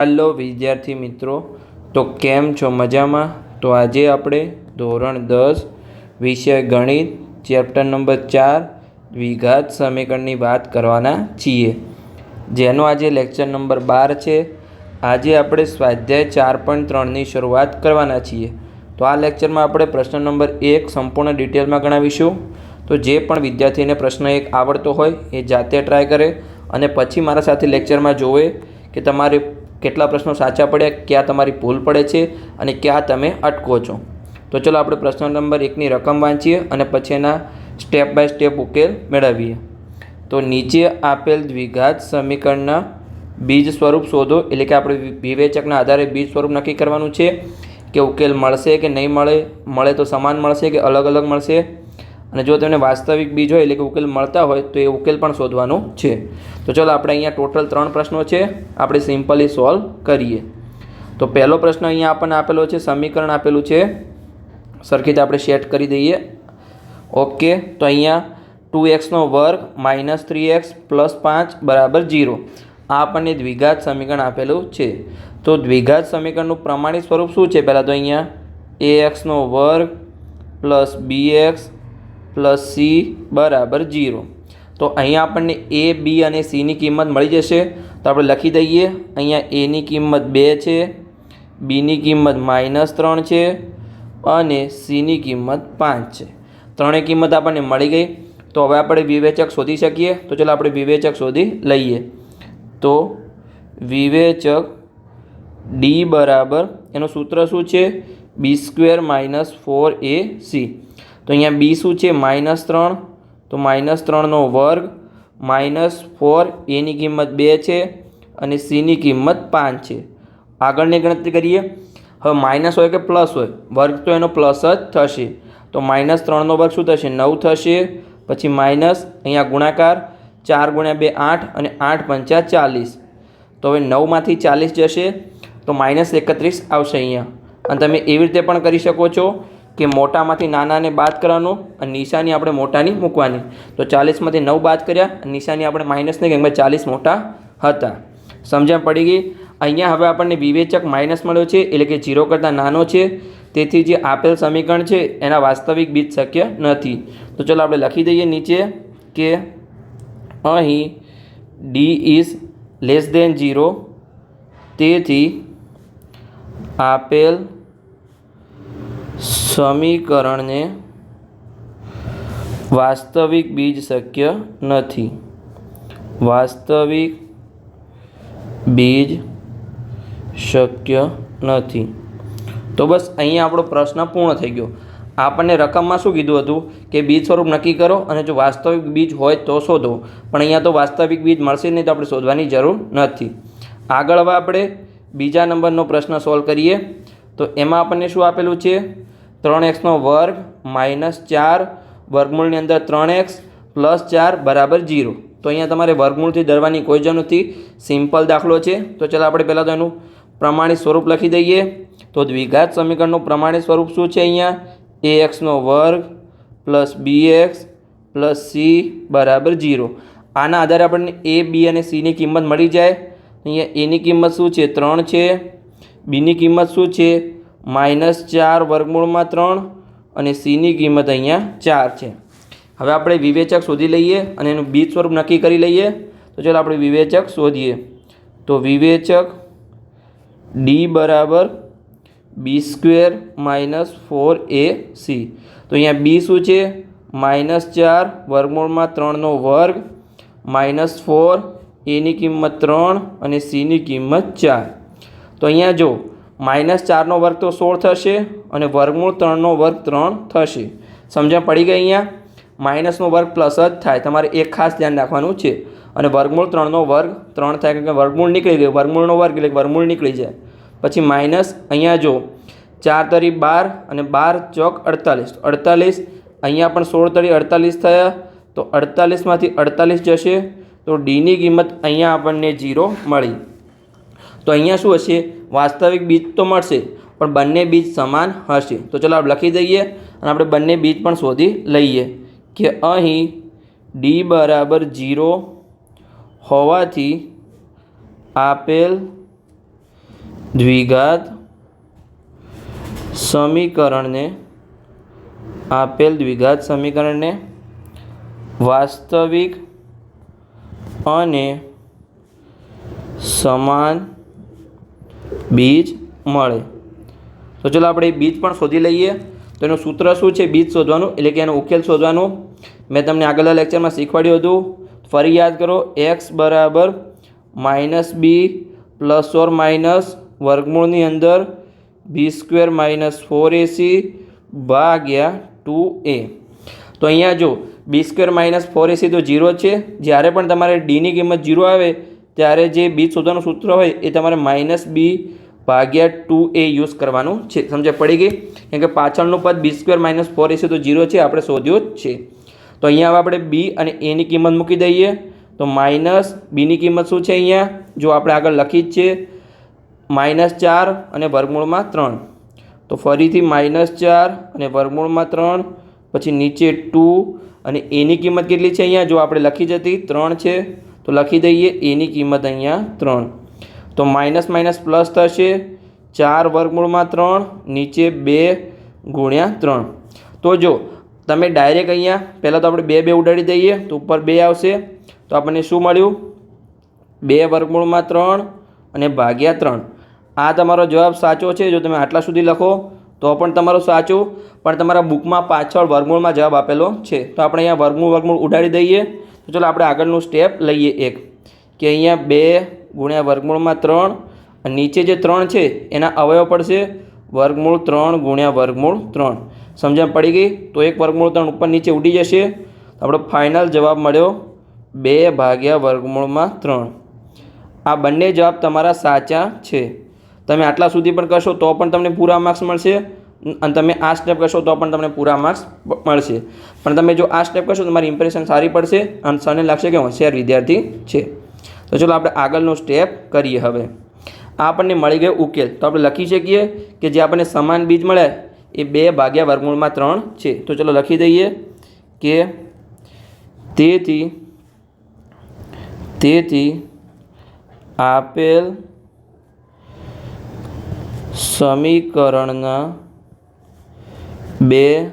Hello વિદ્યાર્થી મિત્રો, તો કેમ છો? મજામાં? તો આજે આપણે ધોરણ 10 વિષય ગણિત ચેપ્ટર નંબર 4 દ્વિઘાત સમીકરણની વાત કરવાના છીએ, જેનો આજે લેક્ચર નંબર 12 છે. આજે આપણે સ્વાધ્યાય 4.3ની શરૂઆત કરવાના છીએ. તો આ લેક્ચરમાં આપણે પ્રશ્ન નંબર 1 સંપૂર્ણ ડિટેલમાં ગણાવીશું. તો જે પણ વિદ્યાર્થીને પ્રશ્ન 1 આવડતો હોય એ જાતે ટ્રાય કરે અને પછી મારા સાથે લેક્ચરમાં જોવે કે તમારે કેટલા પ્રશ્નો સાચા પડ્યા, ક્યાં તમારી ભૂલ પડે છે અને ક્યાં તમે અટકો છો. તો ચલો આપણે પ્રશ્ન નંબર 1ની રકમ વાંચીએ અને પછી એના સ્ટેપ બાય સ્ટેપ ઉકેલ મેળવીએ. તો નીચે આપેલ દ્વિઘાત સમીકરણના બીજ સ્વરૂપ શોધો, એટલે કે આપણે વિવેચકના આધારે બીજ સ્વરૂપ નક્કી કરવાનું છે કે ઉકેલ મળશે કે નહીં મળે તો સમાન મળશે કે અલગ અલગ મળશે, અને જો તમને વાસ્તવિક બીજ હોય એટલે કે ઉકેલ મળતા હોય તો એ ઉકેલ પણ શોધવાનું છે. તો ચલો આપણે અહીંયા ટોટલ 3 પ્રશ્નો છે, આપણે સિમ્પલી સોલ્વ કરીએ. તો પહેલો પ્રશ્ન અહીંયા આપણને આપેલો છે, સમીકરણ આપેલું છે, સરખી રીતે આપણે સેટ કરી દઈએ. ઓકે, તો અહીંયા 2x² - 3x + 5 = 0 આ આપણને દ્વિઘાત સમીકરણ આપેલું છે. તો દ્વિઘાત સમીકરણનું પ્રમાણિત સ્વરૂપ શું છે? પહેલાં તો અહીંયા ax² + bx + c = 0. તો અહીંયા આપણને a, b અને c ની કિંમત મળી જશે. તો આપણે લખી દઈએ. અહીંયા a ની કિંમત 2 છે, b ની કિંમત -3 છે અને c ની કિંમત 5 છે. ત્રણેય કિંમત આપણને મળી ગઈ. તો હવે આપણે વિવેચક શોધી શકીએ. તો ચાલો આપણે વિવેચક શોધી લઈએ. તો વિવેચક d બરાબર એનું સૂત્ર શું છે? b² - 4ac. તો અહીંયા b શું છે? -3, તો -3² -4, a ની કિંમત 2 છે અને c ની કિંમત 5 છે. આગળની ગણતરી કરીએ. હવે માઇનસ હોય કે પ્લસ હોય, વર્ગ તો એનો પ્લસ જ થશે. તો -3² શું થશે? 9 થશે. પછી માઇનસ, અહીંયા ગુણાકાર 4 × 2 = 8 અને 8 × 5 = 40. તો હવે 9માંથી 40 જશે તો -31 આવશે અહીંયા. અને તમે એવી રીતે પણ કરી શકો છો કે મોટામાંથી નાનાને બાદ કરવાનું અને નિશાની આપણે મોટાની મૂકવાની. તો 40માંથી 9 બાદ કર્યા અને નિશાની આપણે માઇનસની, કેમ કે 40 મોટા હતા. સમજણ પડી ગઈ? અહીંયા હવે આપણને વિવેચક માઇનસ મળ્યો છે, એટલે કે 0 કરતાં નાનો છે. તેથી જે આપેલ સમીકરણ છે એના વાસ્તવિક બીજ શક્ય નથી. તો ચલો આપણે લખી દઈએ નીચે કે અહીં d < 0, તેથી આપેલ સમીકરણને વાસ્તવિક બીજ શક્ય નથી. વાસ્તવિક બીજ શક્ય નથી. તો બસ અહીંયા આપણો પ્રશ્ન પૂર્ણ થઈ ગયો. આપણને રકમમાં શું કીધું હતું કે બીજ સ્વરૂપ નક્કી કરો અને જો વાસ્તવિક બીજ હોય તો શોધો, પણ અહીંયા તો વાસ્તવિક બીજ મળશે નહીં, તો આપણે શોધવાની જરૂર નથી. આગળ હવે આપણે બીજા નંબરનો પ્રશ્ન સોલ્વ કરીએ. તો એમાં આપણને શું આપેલું છે? 3x² - 4 વર્ગમૂળની અંદર 3x + 4 = 0. તો અહીંયા તમારે વર્ગમૂળથી ડરવાની કોઈ જરૂર નથી, સિમ્પલ દાખલો છે. તો ચાલો આપણે પહેલાં તો એનું પ્રમાણિત સ્વરૂપ લખી દઈએ. તો દ્વિઘાત સમીકરણનું પ્રમાણિત સ્વરૂપ શું છે? અહીંયા ax² + bx + c = 0. આના આધારે આપણને a, b અને c ની કિંમત મળી જાય. અહીંયા a ની કિંમત શું છે? 3 છે. b ની કિંમત શું છે? -4 વર્ગમૂળમાં 3 અને c ની કિંમત અહીંયા 4 છે. હવે આપણે વિવેચક શોધી લઈએ અને એનું બીજ સ્વરૂપ નક્કી કરી લઈએ. તો ચાલો આપણે વિવેચક શોધીએ. તો વિવેચક d બરાબર b² - 4ac. તો અહીંયા b શું છે? -4 વર્ગમૂળમાં 3² -4, a ની કિંમત 3 અને c ની કિંમત 4. તો અહીંયા જો -4² તો 16 થશે અને વર્ગમૂળ 3² 3 થશે. સમજણ પડી ગઈ? અહીંયા -2 પ્લસ જ થાય, તમારે એક ખાસ ધ્યાન રાખવાનું છે. અને વર્ગમૂળ 3² 3 થાય, કારણ કે વર્ગમૂળ નીકળી ગયું, વર્ગમૂળનો વર્ગ એટલે વર્ગમૂળ નીકળી જાય. પછી માઇનસ, અહીંયા જો 4 × 12 અને 12 × 48, 48. અહીંયા પણ 16 × 48 થયા, તો 48માંથી 48 જશે. તો d ની કિંમત અહીંયા આપણને 0 મળી. તો અહીંયા શું હશે? વાસ્તવિક બીજ તો મળશે પણ બંને બીજ સમાન હશે. તો ચાલો આપણે લખી દઈએ અને આપણે બંને બીજ પણ શોધી લઈએ કે અહીં d = 0 હોવાથી આપેલ દ્વિઘાત સમીકરણને આપેલ દ્વિઘાત સમીકરણને વાસ્તવિક અને સમાન બીજ મળે. તો ચલો આપણે બીજ પણ શોધી લઈએ. તો એનું સૂત્ર શું છે બીજ શોધવાનું, એટલે કે એનો ઉકેલ શોધવાનું. મેં તમને આગળના લેક્ચરમાં શીખવાડ્યું હતું, ફરી યાદ કરો. એક્સ બરાબર -b પ્લસ ઓર માઇનસ વર્ગમૂળની અંદર b² - 4ac ભાગ્યા 2a. તો અહીંયા જો b² - 4ac તો 0 છે. જ્યારે પણ તમારે ડીની કિંમત 0 આવે ત્યારે જે બીજ શોધવાનું સૂત્ર હોય એ તમારે -b ભાગ્યા 2a યુઝ કરવાનું છે. સમજ પડી ગઈ? કેમ કે પાછળનું પદ b² - 4ac તો 0 છે, આપણે શોધ્યું જ છે. તો અહીંયા હવે આપણે b અને a ની કિંમત મૂકી દઈએ. તો માઇનસ બીની કિંમત શું છે અહીંયા જો આપણે આગળ લખી જ છે, -4 અને વર્ગમૂળમાં 3. તો ફરીથી -4 અને વર્ગમૂળમાં 3, પછી નીચે 2 અને એની કિંમત કેટલી છે અહીંયા જો આપણે લખી જ હતી 3 છે. તો લખી દઈએ એની કિંમત અહીંયા 3. તો માઇનસ માઇનસ પ્લસ થશે, 4 વર્ગમૂળમાં 3 નીચે 2 ગુણ્યા 3. તો જો તમે ડાયરેક્ટ અહીંયા પહેલાં તો આપણે 2 ઉડાડી દઈએ તો ઉપર 2 આવશે. તો આપણને શું મળ્યું? 2 વર્ગમૂળમાં 3 અને ભાગ્યા 3. આ તમારો જવાબ સાચો છે. જો તમે આટલા સુધી લખો તો પણ તમારું સાચું, પણ તમારા બુકમાં પાછળ વર્ગમૂળમાં જવાબ આપેલો છે. તો આપણે અહીંયા વર્ગમૂળ ઉડાડી દઈએ. તો ચલો આપણે આગળનું સ્ટેપ લઈએ એક, કે અહીંયા 2 ગુણ્યા વર્ગમૂળમાં 3 અને નીચે જે 3 છે એના અવયવ પડશે વર્ગમૂળ 3 ગુણ્યા વર્ગમૂળ 3. સમજણ પડી ગઈ? તો એક વર્ગમૂળ 3 ઉપર નીચે ઉડી જશે. આપણો ફાઇનલ જવાબ મળ્યો 2 ભાગ્યા વર્ગમૂળમાં 3. આ બંને જવાબ તમારા સાચા છે. તમે આટલા સુધી પણ કરશો તો પણ તમને પૂરા માર્ક્સ મળશે, અને તમે આ સ્ટેપ કરશો તો પણ તમને પૂરા માર્ક્સ મળશે. પણ તમે જો આ સ્ટેપ કરશો તો તમારી ઇમ્પ્રેશન સારી પડશે અને સરને લાગશે કે હોશિયાર વિદ્યાર્થી છે. તો ચલો આપણે આગળનું સ્ટેપ કરીએ. હવે આ આપણને મળી ગયો ઉકેલ. તો આપણે લખી શકીએ કે જે આપણને સમાન બીજ મળે એ 2 ભાગ્યા વર્ગમૂળમાં 3 છે. તો ચલો લખી દઈએ કે તેથી આપેલ સમીકરણના 2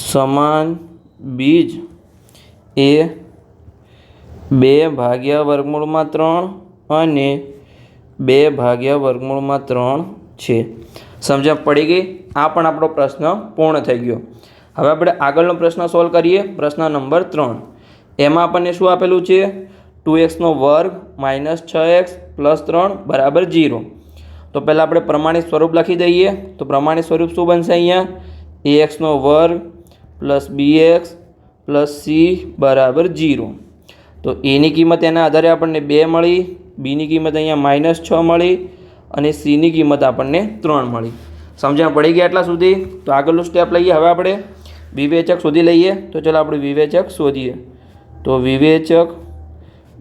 સમાન બીજ એ 2 ભાગ્યા વર્ગમૂળમાં 3 અને 2 ભાગ્યા વર્ગમૂળમાં 3 છે. સમજણ પડી ગઈ? આ પણ આપણો પ્રશ્ન પૂર્ણ થઈ ગયો. હવે આપણે આગળનો પ્રશ્ન સોલ્વ કરીએ. પ્રશ્ન નંબર 3. એમાં આપણને શું આપેલું છે? 2x² - 6x + 3 = 0. તો પહેલાં આપણે પ્રમાણિત સ્વરૂપ લખી દઈએ. તો પ્રમાણિત સ્વરૂપ શું બનશે અહીંયા? ax² + bx + c = 0. તો એની કિંમત એના આધારે આપણને 2 મળી, બીની કિંમત અહીંયા -6 મળી અને સીની કિંમત આપણને 3 મળી. સમજણ પડી ગયા આટલા સુધી? તો આગળનું સ્ટેપ લઈએ. હવે આપણે વિવેચક શોધી લઈએ. તો ચાલો આપણે વિવેચક શોધીએ. તો વિવેચક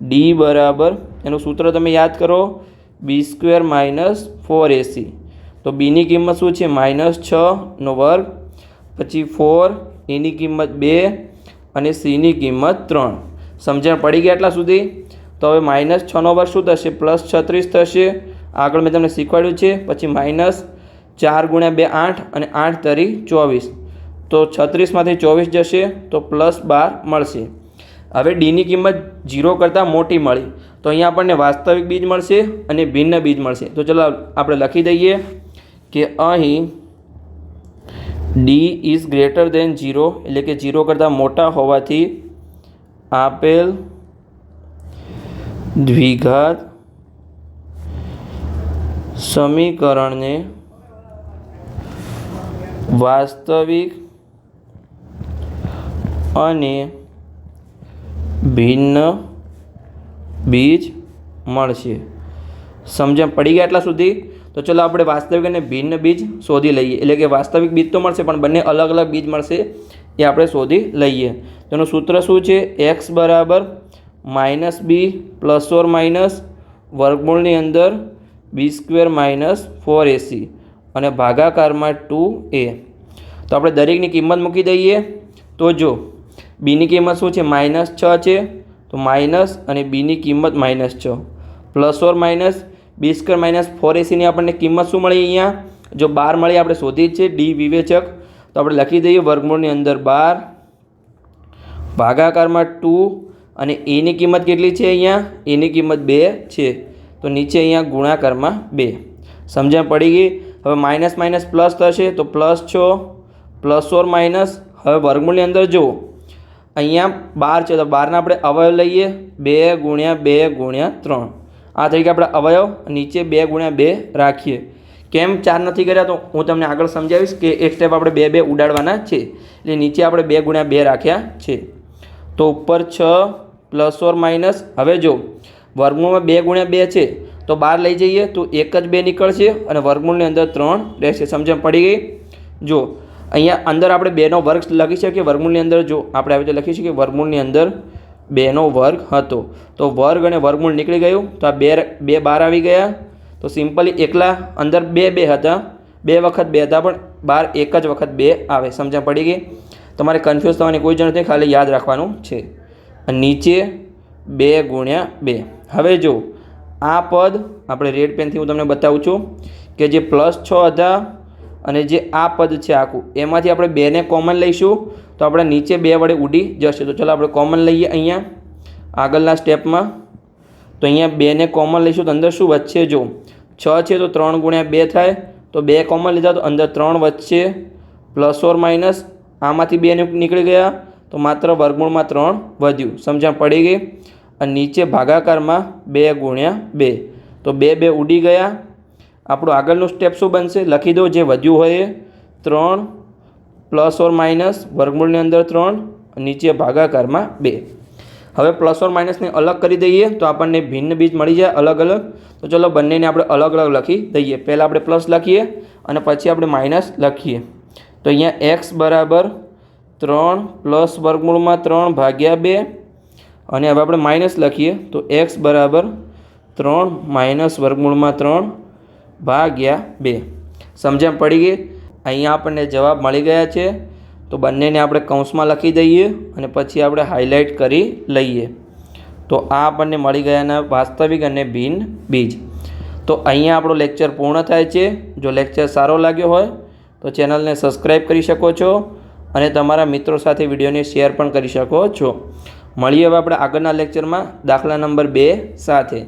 d બરાબર એનું સૂત્ર તમે યાદ કરો, b² - 4ac. તો બીની કિંમત શું છે? -6² પછી 4, એની કિંમત 2 અને સીની કિંમત 3. સમજણ પડી ગયા આટલા સુધી? તો હવે -6² શું થશે? +36 થશે. આગળ મેં તમને શીખવાડ્યું છે. પછી -4 × 2 8 અને 8 તરી 24. તો 36માંથી 24 જશે તો +12 મળશે. હવે ડીની કિંમત 0 કરતાં મોટી મળી, તો અહીંયા આપણને વાસ્તવિક બીજ મળશે અને ભિન્ન બીજ મળશે. તો ચલો આપણે લખી દઈએ કે અહીં d ઇઝ ગ્રેટર દેન 0, એટલે કે 0 કરતાં મોટા હોવાથી આપેલ દ્વિઘાત સમીકરણને વાસ્તવિક અને ભિન્ન બીજ મળશે. સમજણ પડી ગયા આટલા સુધી? તો ચલો આપણે વાસ્તવિક અને ભિન્ન બીજ શોધી લઈએ. એટલે કે વાસ્તવિક બીજ તો મળશે પણ બંને અલગ અલગ બીજ મળશે, એ આપણે શોધી લઈએ. તેનું સૂત્ર શું છે? x બરાબર -b પ્લસ ઓર માઇનસ વર્ગમૂળની અંદર b² - 4ac અને ભાગાકારમાં 2a. તો આપણે દરેકની કિંમત મૂકી દઈએ. તો જો બીની કિંમત શું છે? -6 છે. તો માઇનસ અને બીની કિંમત -6 plus or minus B square minus 4ac આપણને કિંમત શું મળી? અહીંયા જો 12 મળી આપણે શોધી જ છે ડી વિવેચક, તો આપણે લખી દઈએ વર્ગમૂળની અંદર 12 ભાગાકારમાં 2 અને એની કિંમત કેટલી છે? અહીંયા એની કિંમત 2 છે, તો નીચે અહીંયા ગુણાકારમાં 2. સમજણ પડી ગઈ? હવે માઇનસ માઇનસ પ્લસ થશે તો +6 +4 માઇનસ. હવે વર્ગમૂળની અંદર જુઓ અહીંયા 12 છે તો 12ના આપણે અવયવ લઈએ 2 × 2 × 3. આ તરીકે આપણે અવયવ નીચે 2 × 2 રાખીએ. કેમ 4 નથી કર્યા તો હું તમને આગળ સમજાવીશ કે એક સ્ટેપ આપણે 2 2 ઉડાડવાના છે, એટલે નીચે આપણે 2 × 2 રાખ્યા છે. તો ઉપર 6 +4 માઇનસ. હવે જો વર્ગમૂળમાં 2 × 2 છે તો 12 લઈ જઈએ તો એક જ 2 નીકળશે અને વર્ગમૂળની અંદર 3 રહેશે. સમજણ પડી ગઈ? જો અહીંયા અંદર આપણે 2નો વર્ગ લખી શકીએ. વર્ગમૂળની અંદર જો આપણે આવી રીતે લખી શકીએ વર્ગમૂળની અંદર 2નો વર્ગ હતો, તો વર્ગ અને વર્ગમૂળ નીકળી ગયું, તો આ 2 બહાર આવી ગયા. તો સિમ્પલી એકલા અંદર 2 2 હતા, 2 વખત 2 હતા, પણ બહાર એક જ વખત 2 આવે. સમજણ પડી ગઈ? તમારે કન્ફ્યુઝ થવાની કોઈ જરૂર નથી, ખાલી યાદ રાખવાનું છે. અને નીચે 2 × 2. હવે જો આ પદ આપણે રેડ પેનથી હું તમને બતાવું છું કે જે +6 હતા અને જે આ પદ છે આખું એમાંથી આપણે 2ને કોમન લઈશું તો આપણે નીચે 2 વડે ઉડી જશે. તો ચાલો આપણે કોમન લઈએ અહીંયા આગળના સ્ટેપમાં. તો અહીંયા 2ને કોમન લઈશું તો અંદર શું વધશે? જો 6 છે તો 3 × 2 થાય, તો 2 કોમન લીધા તો અંદર 3 વધશે, +4 માઇનસ આમાંથી 2 નીકળી ગયા તો માત્ર વર્ગમૂળમાં 3 વધ્યું. સમજણ પડી ગઈ? અને નીચે ભાગાકારમાં 2 × 2, તો 2 2 ઉડી ગયા. આપણું આગળનું સ્ટેપ શું બનશે? લખી દો જે વધ્યું હોય એ 3 +4 માઇનસ વર્ગમૂળની અંદર 3 નીચે ભાગાકારમાં 2. હવે +4 માઇનસને અલગ કરી દઈએ તો આપણને ભિન્ન બીજ મળી જાય અલગ અલગ. તો ચલો બંનેને આપણે અલગ અલગ લખી દઈએ. પહેલાં આપણે પ્લસ લખીએ અને પછી આપણે માઇનસ લખીએ. તો અહીંયા x બરાબર 3 + વર્ગમૂળમાં 3 ભાગ્યા 2 અને હવે આપણે માઇનસ લખીએ તો x બરાબર 3 - વર્ગમૂળમાં 3 ભાગ્યા 2. સમજણ પડી ગઈ? અહીંયા આપણને જવાબ મળી ગયા છે, તો બંનેને આપણે કૌંસમાં લખી દઈએ અને પછી આપણે હાઇલાઇટ કરી લઈએ. તો આ આપણને મળી ગયાના વાસ્તવિક અને ભિન્ન બીજ. તો અહીંયા આપણો લેક્ચર પૂર્ણ થાય છે. જો લેક્ચર સારો લાગ્યો હોય તો ચેનલને સબસ્ક્રાઈબ કરી શકો છો અને તમારા મિત્રો સાથે વિડીયોને શેર પણ કરી શકો છો. મળીએ હવે આપણે આગળના લેક્ચરમાં દાખલા નંબર 2 સાથે.